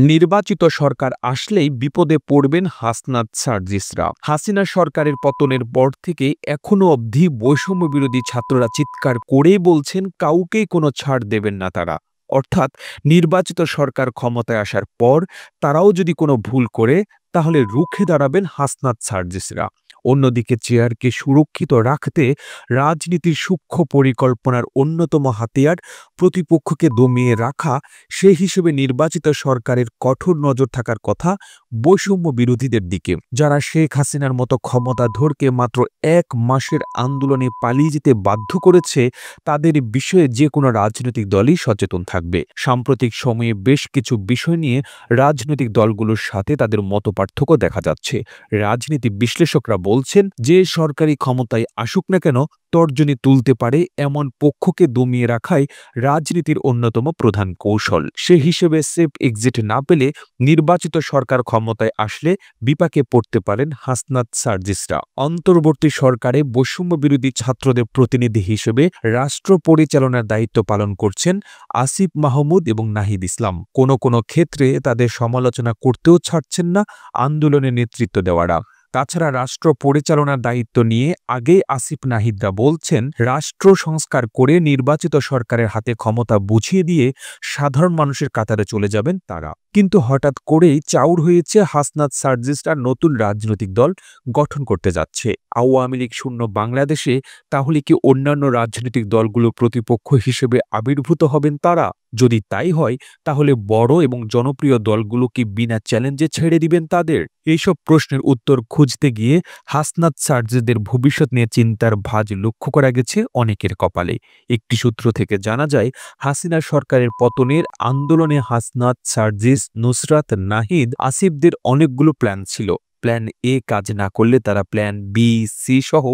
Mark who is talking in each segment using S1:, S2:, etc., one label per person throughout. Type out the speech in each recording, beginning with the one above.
S1: নির্বাচিত সরকার আসলেই বিপদে পড়বেন হাসনাত সার্জিসরা। হাসিনা সরকারের পতনের পর থেকে এখনো অবধি বৈষম্য বিরোধী ছাত্ররা চিৎকার করেই বলছেন কাউকেই কোনো ছাড় দেবেন না তারা। অর্থাৎ নির্বাচিত সরকার ক্ষমতায় আসার পর তারাও যদি কোনো ভুল করে তাহলে রুখে দাঁড়াবেন হাসনাত সার্জিসরা। অন্যদিকে চেয়ারকে সুরক্ষিত রাখতে রাজনীতির সূক্ষ্ম পরিকল্পনার অন্যতম হাতিয়ার প্রতিপক্ষকে দমিয়ে রাখা, সেই হিসেবে নির্বাচিত সরকারের কঠোর নজর থাকার কথা বৈষম্য বিরোধীদের দিকে, যারা শেখ হাসিনার মতো ক্ষমতাধরকে মাত্র ১ মাসের আন্দোলনে পালিয়ে যেতে বাধ্য করেছে। তাদের বিষয়ে যে কোনো রাজনৈতিক দলই সচেতন থাকবে। সাম্প্রতিক সময়ে বেশ কিছু বিষয় নিয়ে রাজনৈতিক দলগুলোর সাথে তাদের মতপার্থক্য দেখা যাচ্ছে। রাজনীতি বিশ্লেষকরা বলছেন যে সরকারি ক্ষমতায় আসুক না কেন তর্জনী তুলতে পারে এমন পক্ষকে দমিয়ে রাখাই রাজনীতির অন্যতম প্রধান কৌশল। সে হিসেবে সেফ এক্সিট না পেলে নির্বাচিত সরকার ক্ষমতায় আসলে বিপাকে পড়তে পারেন হাসনাত সার্জিসরা। অন্তর্বর্তী সরকারে বৈষম্য বিরোধী ছাত্রদের প্রতিনিধি হিসেবে রাষ্ট্র পরিচালনার দায়িত্ব পালন করছেন আসিফ মাহমুদ এবং নাহিদ ইসলাম। কোনো কোনো ক্ষেত্রে তাদের সমালোচনা করতেও ছাড়ছেন না আন্দোলনের নেতৃত্ব দেওয়ারা। তাছাড়া রাষ্ট্র পরিচালনার দায়িত্ব নিয়ে আগেই আসিফ নাহিদরা বলছেন রাষ্ট্র সংস্কার করে নির্বাচিত সরকারের হাতে ক্ষমতা বুঝিয়ে দিয়ে সাধারণ মানুষের কাতারে চলে যাবেন তারা। কিন্তু হঠাৎ করেই চাউর হয়েছে হাসনাত সার্জিসরা নতুন রাজনৈতিক দল গঠন করতে যাচ্ছে আওয়ামী লীগ শূন্য বাংলাদেশে। তাহলে কি অন্যান্য রাজনৈতিক দলগুলো প্রতিপক্ষ হিসেবে আবির্ভূত হবেন তারা? যদি তাই হয় তাহলে বড় এবং জনপ্রিয় দলগুলো কি বিনা চ্যালেঞ্জে ছেড়ে দিবেন তাদের? এইসব প্রশ্নের উত্তর খুঁজতে গিয়ে হাসনাত সার্জিসদের ভবিষ্যৎ নিয়ে চিন্তার ভাঁজ লক্ষ্য করা গেছে অনেকের কপালে। একটি সূত্র থেকে জানা যায় হাসিনা সরকারের পতনের আন্দোলনে হাসনাত, সার্জিস, নুসরাত, নাহিদ, আসিফদের অনেকগুলো প্ল্যান ছিল। প্ল্যান এ কাজ না করলে তারা প্ল্যান বি, সি সহ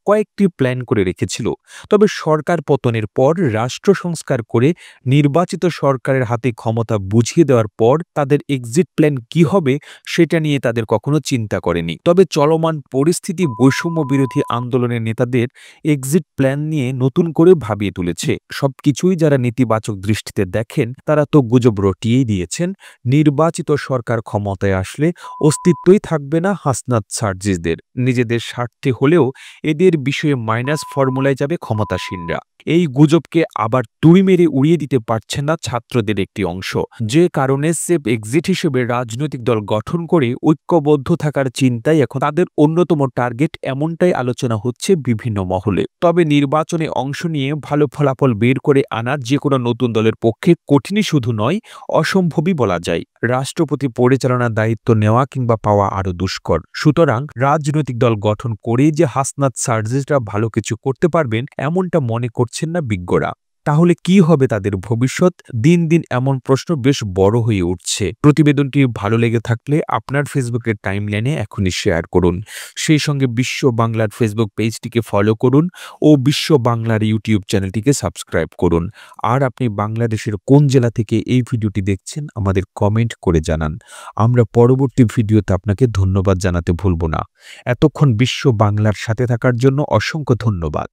S1: কয়েকটি প্ল্যান করে রেখেছিল। তবে সরকার পতনের পর রাষ্ট্র সংস্কার করে নির্বাচিত সরকারের হাতে ক্ষমতা বুঝিয়ে দেওয়ার পর তাদের এক্সিট প্ল্যান কি হবে সেটা নিয়ে তাদের কখনো চিন্তা করেনি। তবে চলমান পরিস্থিতি বৈষম্য বিরোধী আন্দোলনের নেতাদের এক্সিট প্ল্যান নিয়ে নতুন করে ভাবিয়ে তুলেছে। সবকিছুই যারা নেতিবাচক দৃষ্টিতে দেখেন তারা তো গুজব রটিয়েই দিয়েছেন। নির্বাচিত সরকার ক্ষমতায় আসলে অস্তিত্বই থাকবে না হাসনাত সার্জিসদের। নিজেদের স্বার্থে হলেও এদের বিষয়ে মাইনাস ফর্মুলায় যাবে ক্ষমতাসীনরা। এই গুজবকে আবার তুড়ি মেরে উড়িয়ে দিতে পারছেন না ছাত্রদের একটি অংশ। যে কারণে সেফ এক্সিট হিসেবে রাজনৈতিক দল গঠন করে ঐক্যবদ্ধ থাকার চিন্তাই এখন তাদের অন্যতম টার্গেট, এমনটাই আলোচনা হচ্ছে বিভিন্ন মহলে। তবে নির্বাচনে অংশ নিয়ে ভালো ফলাফল বের করে আনা যে কোনো নতুন দলের পক্ষে কঠিনই শুধু নয়, অসম্ভবই বলা যায়। রাষ্ট্রপতি পরিচালনার দায়িত্ব নেওয়া কিংবা পাওয়া আরও দুষ্কর। সুতরাং রাজনৈতিক দল গঠন করেই যে হাসনাত সার্জিসরা ভালো কিছু করতে পারবেন এমনটা মনে করছেন না বিজ্ঞরা। তাহলে কি হবে তাদের ভবিষ্যৎ? দিন দিন এমন প্রশ্ন বেশ বড় হয়ে উঠছে। প্রতিবেদনটি ভালো লেগে থাকলে আপনার ফেসবুকের টাইমলাইনে এখনই শেয়ার করুন। সেই সঙ্গে বিশ্ব বাংলার ফেসবুক পেজটিকে ফলো করুন ও বিশ্ব বাংলার ইউটিউব চ্যানেলটিকে সাবস্ক্রাইব করুন। আর আপনি বাংলাদেশের কোন জেলা থেকে এই ভিডিওটি দেখছেন আমাদের কমেন্ট করে জানান। আমরা পরবর্তী ভিডিওতে আপনাকে ধন্যবাদ জানাতে ভুলব না। এতক্ষণ বিশ্ব বাংলার সাথে থাকার জন্য অসংখ্য ধন্যবাদ।